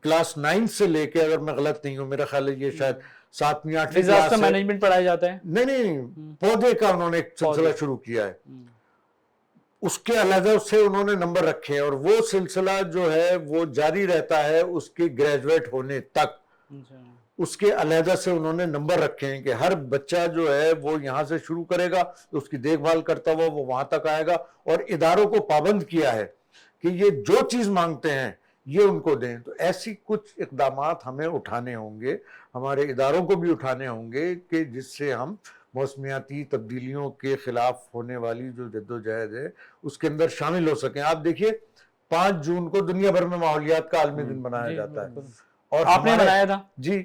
کلاس 9 سے لے کے، اگر میں غلط نہیں ہوں، میرا خیال ہے یہ شاید 7ویں 8ویں کلاس کا مینجمنٹ پڑھایا جاتا ہے. نہیں، پودے کا انہوں نے ایک سلسلہ شروع کیا ہے. اس کے علیحدہ سے انہوں نے نمبر رکھے ہیں، اور وہ سلسلہ جو ہے وہ جاری رہتا ہے اس کے گریجویٹ ہونے تک. اس کے علیحدہ سے انہوں نے نمبر رکھے ہیں کہ ہر بچہ جو ہے وہ یہاں سے شروع کرے گا، اس کی دیکھ بھال کرتا ہوا وہ وہاں تک آئے گا. اور اداروں کو پابند کیا ہے کہ یہ جو چیز مانگتے ہیں یہ ان کو دیں. تو ایسی کچھ اقدامات ہمیں اٹھانے ہوں گے، ہمارے اداروں کو بھی اٹھانے ہوں گے کہ جس سے ہم موسمیاتی تبدیلیوں کے خلاف ہونے والی جو جدوجہد ہے اس کے اندر شامل ہو سکیں. آپ دیکھیے 5 جون کو دنیا بھر میں ماحولیات کا عالمی دن منایا جاتا ہے، اور آپ نے منایا تھا. جی،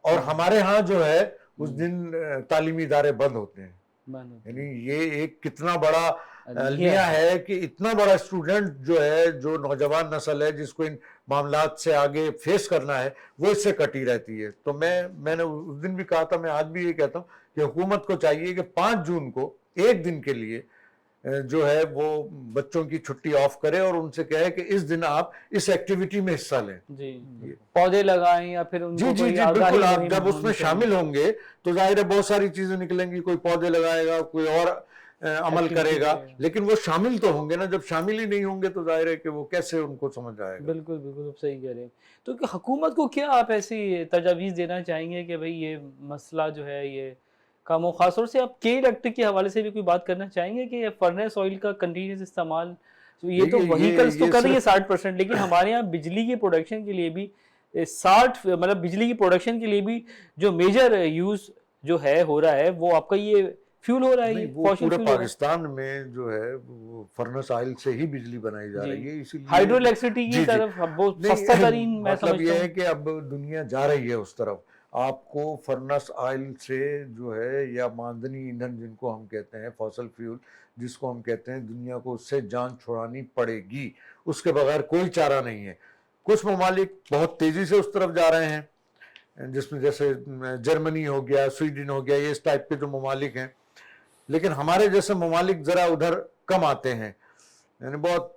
اور ہمارے ہاں جو ہے اس دن تعلیمی ادارے بند ہوتے ہیں. یعنی یہ ایک کتنا بڑا المیہ ہے کہ اتنا بڑا اسٹوڈنٹ جو ہے، جو نوجوان نسل ہے جس کو ان معاملات سے آگے فیس کرنا ہے، وہ اس سے کٹی رہتی ہے. تو میں نے اس دن بھی کہا تھا، میں آج بھی یہ کہتا ہوں کہ حکومت کو چاہیے کہ 5 جون کو ایک دن کے لیے جو ہے وہ بچوں کی چھٹی آف کرے اور ان سے کہے کہ اس دن آپ اس ایکٹیویٹی میں حصہ لیں. جی، پودے لگائیں یا پھر ان کو کوئی آگاہی بالکل. آپ مہم جب اس میں شامل ہوں گے تو ظاہر ہے بہت ساری چیزیں نکلیں گی، کوئی پودے لگائے گا، کوئی اور عمل کرے گا، لیکن وہ شامل تو ہوں گے نا. جب شامل ہی نہیں ہوں گے تو ظاہر ہے کہ وہ کیسے ان کو سمجھ آئے گا. بالکل بالکل آپ صحیح کہہ رہے ہیں. تو کہ حکومت کو کیا آپ ایسی تجاویز دینا چاہیں گے کہ بھئی یہ مسئلہ جو ہے یہ کم ہو؟ خاص طور سے آپ کیل ایکٹ کے حوالے سے بھی کوئی بات کرنا چاہیں گے کہ فرنس آئل کا کنٹینیوس استعمال، یہ تو وہیکلز تو کر رہی ہے 60%، لیکن ہمارے یہاں بجلی کی پروڈکشن کے لیے بھی 60 مطلب بجلی کی پروڈکشن کے لیے بھی جو میجر یوز جو ہے ہو رہا ہے وہ آپ کا یہ فیول ہو رہا ہے. وہ پورے پاکستان میں جو ہے وہ فرنس آئل سے ہی بجلی بنائی جا رہی ہے. اسی لیے ہائیڈرو الیکٹریسٹی کی طرف وہ سستا ترین میں مطلب یہ سمجھتا ہے ہوں کہ اب دنیا جا رہی ہے اس طرف. آپ کو فرنس آئل سے جو ہے یا معدنی ایندھن جن کو ہم کہتے ہیں، فوسل فیول جس کو ہم کہتے ہیں، دنیا کو اس سے جان چھڑانی پڑے گی. اس کے بغیر کوئی چارہ نہیں ہے. کچھ ممالک بہت تیزی سے اس طرف جا رہے ہیں، جس میں جیسے جرمنی ہو گیا، سویڈن ہو گیا، یہ اس ٹائپ کے جو ممالک ہیں. لیکن ہمارے جیسے ممالک ذرا ادھر کم آتے ہیں، یعنی بہت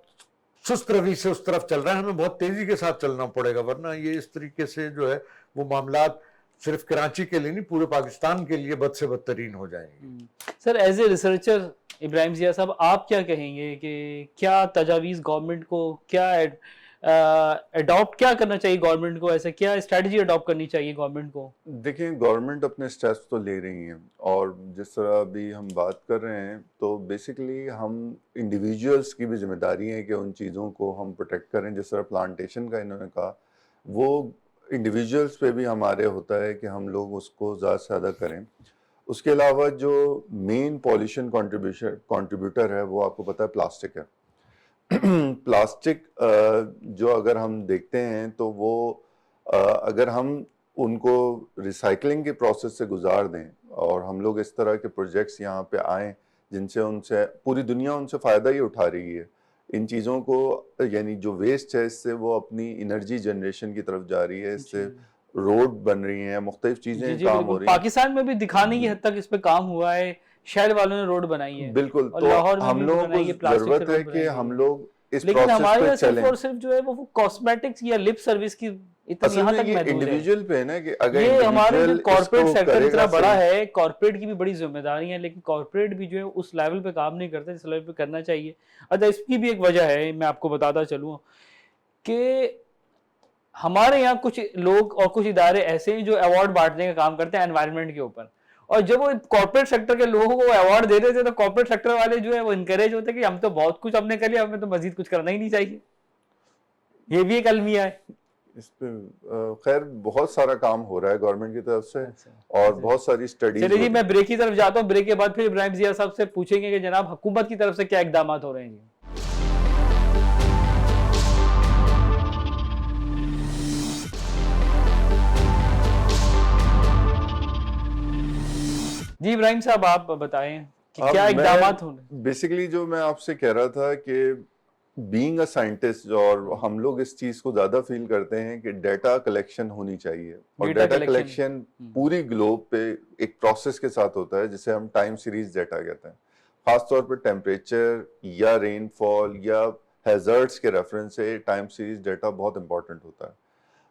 سست روی سے اس طرف چل رہا ہے. ہمیں بہت تیزی کے ساتھ چلنا پڑے گا، ورنہ یہ اس طریقے سے جو ہے وہ معاملات صرف کراچی کے لیے نہیں، پورے پاکستان کے لیے بد سے بدترین ہو جائیں گے. سر ایز اے ریسرچر ابراہیم ضیاء صاحب، آپ کیا کہیں گے کہ کیا تجاویز گورنمنٹ کو کیا اڈاپٹ کیا کرنا چاہیے، گورنمنٹ کو ایسا کیا اسٹریٹجی اڈاپٹ کرنی چاہیے گورنمنٹ کو؟ دیکھیں گورنمنٹ اپنے اسٹیپس تو لے رہی ہیں، اور جس طرح ابھی ہم بات کر رہے ہیں تو بیسیکلی ہم انڈیویجولس کی بھی ذمہ داری ہے کہ ان چیزوں کو ہم پروٹیکٹ کریں. جس طرح پلانٹیشن کا انہوں نے کہا، وہ انڈیویجولس پہ بھی ہمارے ہوتا ہے کہ ہم لوگ اس کو زیادہ سے زیادہ کریں. اس کے علاوہ جو مین پالیوشن کنٹریبیوٹر ہے وہ آپ کو پتہ ہے پلاسٹک ہے. پلاسٹک جو اگر ہم دیکھتے ہیں تو وہ اگر ہم ان کو ریسائکلنگ کے پروسیس سے گزار دیں اور ہم لوگ اس طرح کے پروجیکٹس یہاں پہ آئیں جن سے ان سے پوری دنیا ان سے فائدہ ہی اٹھا رہی ہے، ان چیزوں کو یعنی جو ویسٹ ہے اس سے وہ اپنی انرجی جنریشن کی طرف جا رہی ہے، اس سے روڈ بن رہی ہیں، مختلف چیزیں کام ہو رہی ہیں. پاکستان میں بھی دکھانے کی حد تک اس پہ کام ہوا ہے، شہر والوں نے روڈ بنائی ہے. بالکل. تو ہم لوگوں کو ضرورت ہے کہ ہم لوگ اس لیکن ہمارے پروسیس یہاں پہ صرف چلیں. اور صرف جو ہے وہ کاسمیٹکس یا لپ سروس کی اصل یہاں میں تک یہ محدود ہے. انڈیویجول پہ ہے نا کہ اگر یہ ہمارے جو کارپوریٹ سیکٹر اتنا بڑا صحیح. ہے، کارپوریٹ کی بھی بڑی ذمہ داری ہیں، لیکن کارپوریٹ بھی جو ہے اس لیول پہ کام نہیں کرتے جس لیول پہ کرنا چاہیے. اچھا اس کی بھی ایک وجہ ہے، میں آپ کو بتاتا چلوں کہ ہمارے یہاں کچھ لوگ اور کچھ ادارے ایسے ہیں جو ایوارڈ بانٹنے کا کام کرتے ہیں انوائرمنٹ کے اوپر، اور جب وہ کارپوریٹ سیکٹر کے لوگوں کو ایوارڈ دے دیتے تو کارپوریٹ سیکٹر والے جو ہے وہ انکریج ہوتے کہ ہم تو بہت کچھ ہم نے کر لیا، ہمیں تو مزید کچھ کرنا ہی نہیں چاہیے. یہ بھی ایک المیہ ہے. اس پہ خیر بہت سارا کام ہو رہا ہے گورنمنٹ کی طرف سے اور بہت ساری اسٹڈیز. چلیے جی میں بریک کی طرف جاتا ہوں، بریک کے بعد پھر ابراہیم ضیاء صاحب سے پوچھیں گے کہ جناب حکومت کی طرف سے کیا اقدامات ہو رہے ہیں. جی ابراہیم صاحب آپ بتائیں کہ کیا اقدامات ہو رہے ہیں. بیسیکلی جو میں آپ سے کہہ رہا تھا کہ بینگ اے سائنٹسٹ، اور ہم لوگ اس چیز کو زیادہ فیل کرتے ہیں کہ ڈیٹا کلیکشن ہونی چاہیے، اور ڈیٹا کلیکشن پوری گلوب پہ ایک پروسیس کے ساتھ ہوتا ہے جسے ہم ٹائم سیریز ڈیٹا کہتے ہیں. خاص طور پہ ٹیمپریچر یا رین فال یا ہیزرڈس کے ریفرنس سے ٹائم سیریز ڈیٹا بہت امپورٹنٹ ہوتا ہے،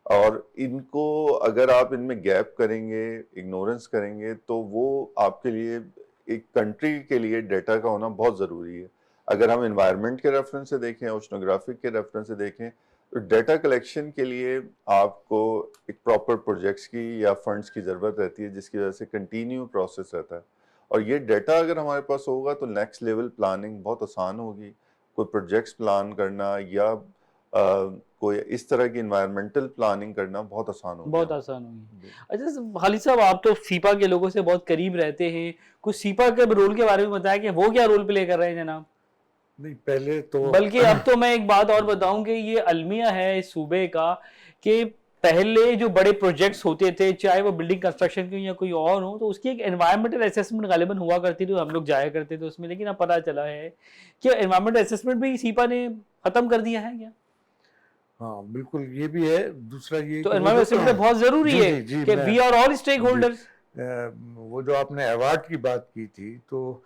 اور ان کو اگر آپ ان میں گیپ کریں گے، اگنورنس کریں گے، تو وہ آپ کے لیے ایک کنٹری کے لیے ڈیٹا کا ہونا بہت ضروری ہے. اگر ہم انوائرمنٹ کے ریفرنس سے دیکھیں، اوشنوگرافک کے ریفرنس سے دیکھیں، تو ڈیٹا کلیکشن کے لیے آپ کو ایک پراپر پروجیکٹس کی یا فنڈس کی ضرورت رہتی ہے، جس کی وجہ سے کنٹینیو پروسیس رہتا ہے. اور یہ ڈیٹا اگر ہمارے پاس ہوگا تو نیکسٹ لیول پلاننگ بہت آسان ہوگی. کوئی پروجیکٹس پلان کرنا یا کوئی اس طرح کی انوائرمنٹل پلاننگ کرنا بہت آسان ہوگی. بہت آسان ہوگی. اچھا خالد صاحب، آپ تو سیپا کے لوگوں سے بہت قریب رہتے ہیں، کچھ سیپا کے رول کے بارے میں بتایا کہ وہ کیا رول پلے کر رہے ہیں جناب؟ نہیں پہلے تو بلکہ اب تو میں ایک بات اور بتاؤں کہ یہ المیہ ہے اس صوبے کا کہ پہلے جو بڑے پروجیکٹس ہوتے تھے چاہے وہ بلڈنگ کنسٹرکشن کی یا کوئی اور ہو تو اس کی ایک انوائرمنٹل اسیسمنٹ غالباً ہوا کرتی تھی، ہم لوگ جایا کرتے تھے اس میں، لیکن اب پتہ چلا ہے کہ انوائرمنٹل اسیسمنٹ بھی سیپا نے ختم کر دیا ہے کیا؟ ہاں بالکل یہ بھی ہے. دوسرا یہ تو انوائرمنٹل اسیسمنٹ بہت ضروری ہے کہ we are all stakeholders. وہ جو آپ نے ایوارڈ کی بات کی تھی تو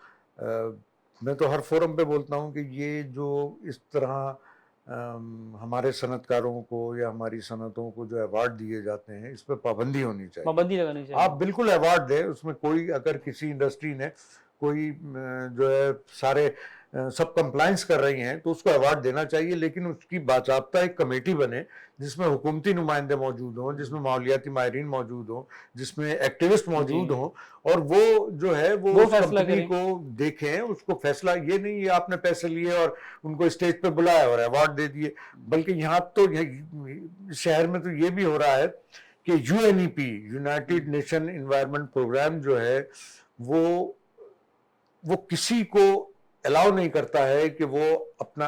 میں تو ہر فورم پہ بولتا ہوں کہ یہ جو اس طرح ہمارے صنعت کاروں کو یا ہماری صنعتوں کو جو ایوارڈ دیے جاتے ہیں اس پہ پابندی ہونی چاہیے. پابندی لگانی چاہیے. آپ بالکل ایوارڈ دیں، اس میں کوئی اگر کسی انڈسٹری نے کوئی جو ہے سارے سب کمپلائنس کر رہی ہیں تو اس کو ایوارڈ دینا چاہیے، لیکن اس کی باضابطہ ایک کمیٹی بنے جس میں حکومتی نمائندے موجود ہوں، جس میں ماحولیاتی ماہرین موجود ہوں، جس میں ایکٹیوسٹ موجود ہوں، اور وہ جو ہے وہ اس کمپنی کو دیکھیں، اس کو فیصلہ یہ نہیں یہ آپ نے پیسے لیے اور ان کو اسٹیج پہ بلایا اور ایوارڈ دے دیے. بلکہ یہاں تو شہر میں تو یہ بھی ہو رہا ہے کہ UNEP united nation environment programme جو ہے وہ کسی کو الاؤ نہیں کرتا ہے کہ وہ اپنا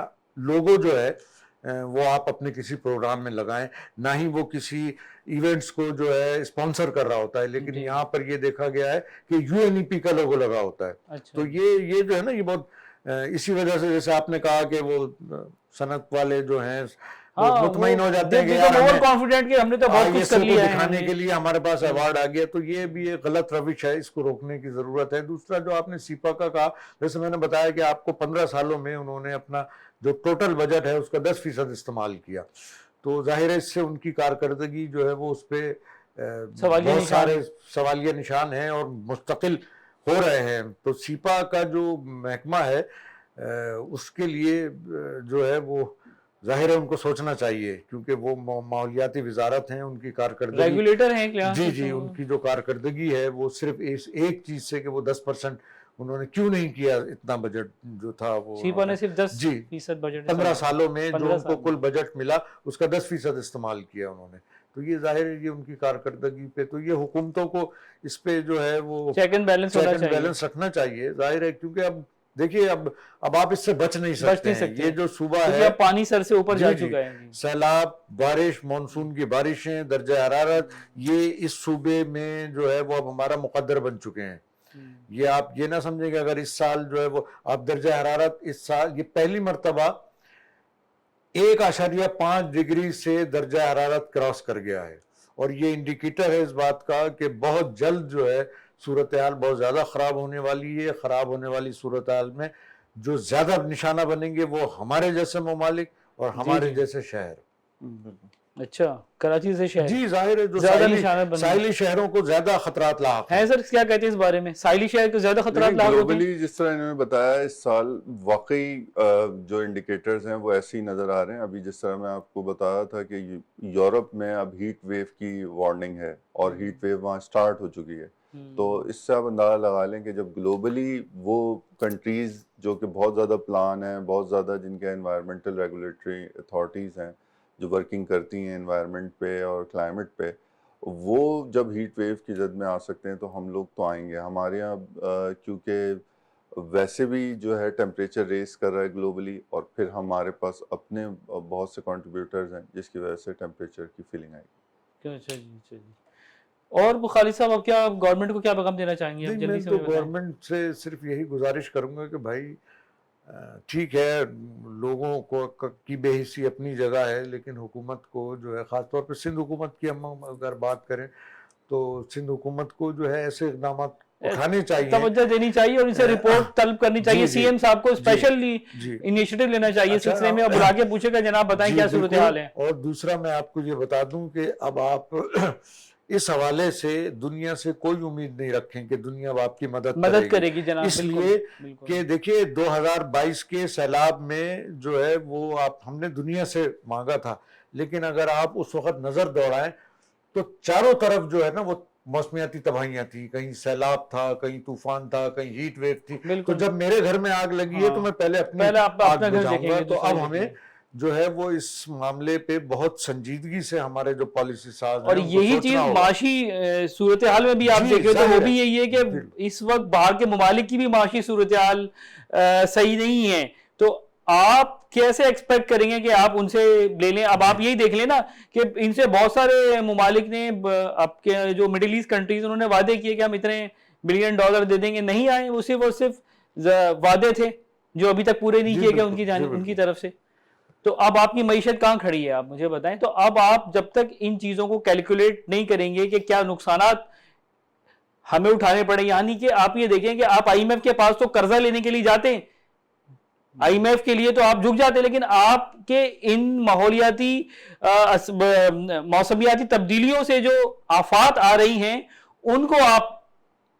لوگو جو ہے وہ آپ اپنے کسی پروگرام میں لگائیں، نہ ہی وہ کسی ایونٹس کو جو ہے اسپانسر کر رہا ہوتا ہے. لیکن یہاں پر یہ دیکھا گیا ہے کہ UNEP کا لوگو لگا ہوتا ہے. تو یہ جو ہے نا یہ بہت اسی وجہ سے جیسے آپ نے کہا کہ وہ صنعت والے جو ہیں مطمئن ہو جاتے ہیں کہ ہم نے تو بہت کچھ کر لیا ہے، دکھانے کے لیے ہمارے پاس ایوارڈ آ گیا. تو یہ بھی ایک غلط روش ہے، اس کو روکنے کی ضرورت ہے. دوسرا جو آپ نے سیپا کا کہا، جیسے میں نے بتایا کہ آپ کو 15 سالوں میں انہوں نے اپنا جو ٹوٹل بجٹ ہے اس کا 10% استعمال کیا، تو ظاہر ہے اس سے ان کی کارکردگی جو ہے وہ اس پہ بہت سارے سوالیہ نشان ہیں اور مستقل ہو رہے ہیں. تو سیپا کا جو محکمہ ہے اس کے لیے جو ہے وہ ظاہر ہے ان کو سوچنا چاہیے، کیونکہ وہ ماحولیاتی وزارت ہیں، ان کی کارکردگی ریگولیٹر ہیں جی ان کی جو کارکردگی ہے وہ صرف ایک چیز سے کہ وہ 10% انہوں نے کیوں نہیں کیا. اتنا بجٹ جو تھا وہ سیپا نے صرف 10% بجٹ 15 سالوں میں جو ان کو کل بجٹ ملا اس کا 10% استعمال کیا انہوں نے. تو یہ ظاہر ہے یہ ان کی کارکردگی پہ، تو یہ حکومتوں کو اس پہ جو ہے وہ چیک اینڈ بیلنس رکھنا چاہیے. ظاہر ہے کیونکہ اب دیکھیے اب آپ اس سے بچ نہیں سکتے ہیں. یہ جو صوبہ ہے پانی سر سے اوپر جا چکا ہے، سیلاب، بارش، مانسون کی بارشیں، درجہ حرارت، یہ اس صوبے میں جو ہے وہ اب ہمارا مقدر بن چکے ہیں. یہ آپ یہ نہ سمجھیں کہ اگر اس سال جو ہے وہ آپ درجہ حرارت اس سال یہ پہلی مرتبہ 1.5 ڈگری سے درجہ حرارت کراس کر گیا ہے، اور یہ انڈیکیٹر ہے اس بات کا کہ بہت جلد جو ہے صورتحال بہت زیادہ خراب ہونے والی ہے. خراب ہونے والی صورتحال میں جو زیادہ نشانہ بنیں گے وہ ہمارے جیسے ممالک اور ہمارے جیسے شہر. اچھا، کراچی سے شہر جی ظاہر ہے جو ساحلی شہروں کو زیادہ خطرات لاحق ہیں. سر کیا کہتے ہیں اس بارے میں، ساحلی شہر کو زیادہ خطرات لاحق ہوتے ہیں؟ جس طرح انہوں نے بتایا اس سال واقعی جو انڈیکیٹرز ہیں وہ ایسے ہی نظر آ رہے ہیں. ابھی جس طرح میں آپ کو بتایا تھا کہ یورپ میں اب ہیٹ ویو کی وارننگ ہے اور ہیٹ ویو وہاں سٹارٹ ہو چکی ہے. تو اس سے آپ اندازہ لگا لیں کہ جب گلوبلی وہ کنٹریز جو کہ بہت زیادہ پلان ہیں، بہت زیادہ جن کے انوائرمنٹل ریگولیٹری اتھارٹیز ہیں جو ورکنگ کرتی ہیں انوائرمنٹ پہ اور کلائمیٹ پہ، وہ جب ہیٹ ویو کی زد میں آ سکتے ہیں تو ہم لوگ تو آئیں گے. ہمارے یہاں کیونکہ ویسے بھی جو ہے ٹیمپریچر ریز کر رہا ہے گلوبلی، اور پھر ہمارے پاس اپنے بہت سے کنٹریبیوٹرز ہیں جس کی وجہ سے ٹیمپریچر کی فیلنگ آئے گی. اچھا جی. اور خالد صاحب اب کیا گورنمنٹ کو کیا پیغام دینا چاہیں گے؟ میں تو گورنمنٹ سے صرف یہی گزارش کروں گا کہ بھائی ٹھیک ہے لوگوں کو کی بے حسی اپنی جگہ ہے، لیکن حکومت کو جو ہے خاص طور پہ سندھ حکومت کی ہم اگر بات کریں تو سندھ حکومت کو جو ہے ایسے اقدامات اٹھانے چاہیے، توجہ دینی چاہیے اور اسے رپورٹ طلب کرنی چاہیے. سی ایم صاحب کو اسپیشلی انیشیٹو لینا چاہیے اس سلسلے میں، اور بلا کے پوچھے گا جناب بتائیں کیا صورتحال ہے. اور دوسرا میں آپ کو یہ بتا دوں کہ اب آپ اس حوالے سے دنیا سے کوئی امید نہیں رکھیں کہ دنیا اب آپ کی مدد کرے گی جناب، اس لیے کہ دیکھیے 2022 کے سیلاب میں جو ہے وہ ہم نے دنیا سے مانگا تھا، لیکن اگر آپ اس وقت نظر دوڑائیں تو چاروں طرف جو ہے نا وہ موسمیاتی تباہیاں تھی. کہیں سیلاب تھا، کہیں طوفان تھا، کہیں ہیٹ ویو تھی. تو جب میرے گھر میں آگ لگی ہے تو میں پہلے اپنی آگ بجھاؤں گا. تو اب ہمیں جو ہے وہ اس معاملے پہ بہت سنجیدگی سے ہمارے جو پالیسی ساز ہیں اور یہی چیز معاشی صورتحال میں بھی آپ دیکھیں تو وہ بھی یہی ہے کہ اس وقت باہر کے ممالک کی بھی معاشی صورتحال صحیح نہیں ہے. تو آپ کیسے ایکسپیکٹ کریں گے کہ آپ ان سے لے لیں؟ اب آپ یہی دیکھ لیں نا کہ ان سے بہت سارے ممالک نے آپ کے جو مڈل ایسٹ کنٹریز انہوں نے وعدے کیے کہ ہم اتنے $1 بلین دے دیں گے, نہیں آئے, وہ صرف وعدے تھے جو ابھی تک پورے نہیں کیے گئے ان کی جانب, ان کی طرف سے. تو اب آپ کی معیشت کہاں کھڑی ہے آپ مجھے بتائیں. تو اب آپ جب تک ان چیزوں کو کیلکولیٹ نہیں کریں گے کہ کیا نقصانات ہمیں اٹھانے پڑے, یعنی کہ آپ یہ دیکھیں کہ آپ آئی ایم ایف کے پاس تو قرضہ لینے کے لیے جاتے ہیں, آئی ایم ایف کے لیے تو آپ جھک جاتے, لیکن آپ کے ان ماحولیاتی موسمیاتی تبدیلیوں سے جو آفات آ رہی ہیں ان کو آپ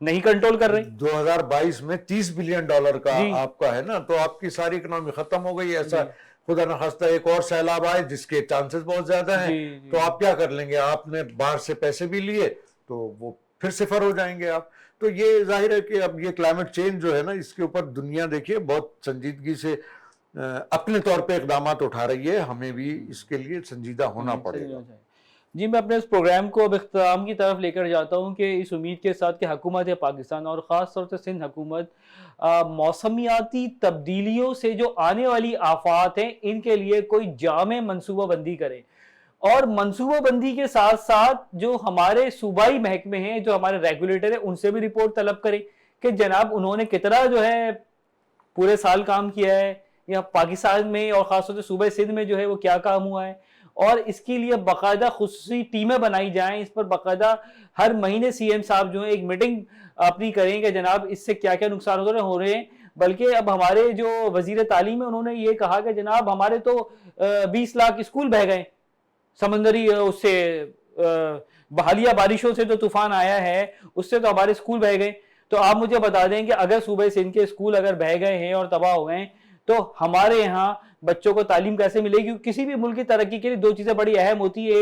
نہیں کنٹرول کر رہے. 2022 میں $30 بلین کا آپ کا ہے نا, تو آپ کی ساری اکنامی ختم ہو گئی. ایسا خدا نخواستہ ایک اور سیلاب آئے جس کے چانسز بہت زیادہ ہیں, تو آپ کیا کر لیں گے؟ آپ نے باہر سے پیسے بھی لیے تو وہ پھر صفر ہو جائیں گے آپ. تو یہ ظاہر ہے کہ اب یہ کلائمیٹ چینج جو ہے نا, اس کے اوپر دنیا دیکھیے بہت سنجیدگی سے اپنے طور پہ اقدامات اٹھا رہی ہے, ہمیں بھی اس کے لیے سنجیدہ ہونا پڑے گا. جی, میں اپنے اس پروگرام کو اب اختتام کی طرف لے کر جاتا ہوں کہ اس امید کے ساتھ کہ حکومت پاکستان اور خاص طور سے سندھ حکومت موسمیاتی تبدیلیوں سے جو آنے والی آفات ہیں ان کے لیے کوئی جامع منصوبہ بندی کرے, اور منصوبہ بندی کے ساتھ ساتھ جو ہمارے صوبائی محکمے ہیں, جو ہمارے ریگولیٹر ہیں, ان سے بھی رپورٹ طلب کریں کہ جناب انہوں نے کتنا جو ہے پورے سال کام کیا ہے, یا پاکستان میں اور خاص طور سے صوبہ سندھ میں جو ہے وہ کیا کام ہوا ہے, اور اس کے لیے باقاعدہ خصوصی ٹیمیں بنائی جائیں. اس پر باقاعدہ ہر مہینے سی ایم صاحب جو ہیں ایک میٹنگ اپنی کریں کہ جناب اس سے کیا کیا نقصان ہو رہے ہیں. بلکہ اب ہمارے جو وزیر تعلیم ہے انہوں نے یہ کہا کہ جناب ہمارے تو 20 لاکھ اسکول بہہ گئے سمندری اس سے حالیہ بارشوں سے, جو طوفان آیا ہے اس سے تو ہمارے اسکول بہہ گئے. تو آپ مجھے بتا دیں کہ اگر صوبہ سندھ کے اسکول اگر بہہ گئے ہیں اور تباہ ہو گئے ہیں تو ہمارے یہاں بچوں کو تعلیم کیسے ملے گی؟ کسی بھی ملک کی ترقی کے لیے دو چیزیں بڑی اہم ہوتی ہے,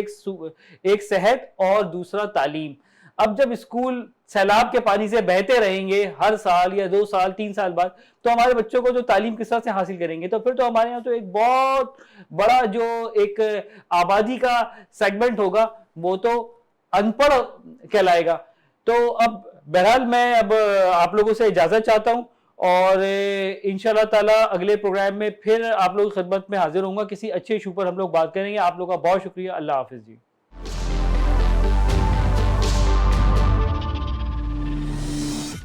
ایک صحت اور دوسرا تعلیم. اب جب اسکول سیلاب کے پانی سے بہتے رہیں گے ہر سال یا 2 سال 3 سال بعد, تو ہمارے بچوں کو جو تعلیم کس طرح سے حاصل کریں گے؟ تو پھر تو ہمارے یہاں تو ایک بہت بڑا جو ایک آبادی کا سیگمنٹ ہوگا وہ تو ان پڑھ کہلائے گا. تو اب بہرحال میں اب آپ لوگوں سے اجازت چاہتا ہوں, اور انشاءاللہ تعالی اگلے پروگرام میں پھر آپ لوگوں کی خدمت میں حاضر ہوں گا. کسی اچھے ایشو پر ہم لوگ بات کریں گے. آپ لوگوں کا بہت شکریہ. اللہ حافظ جی.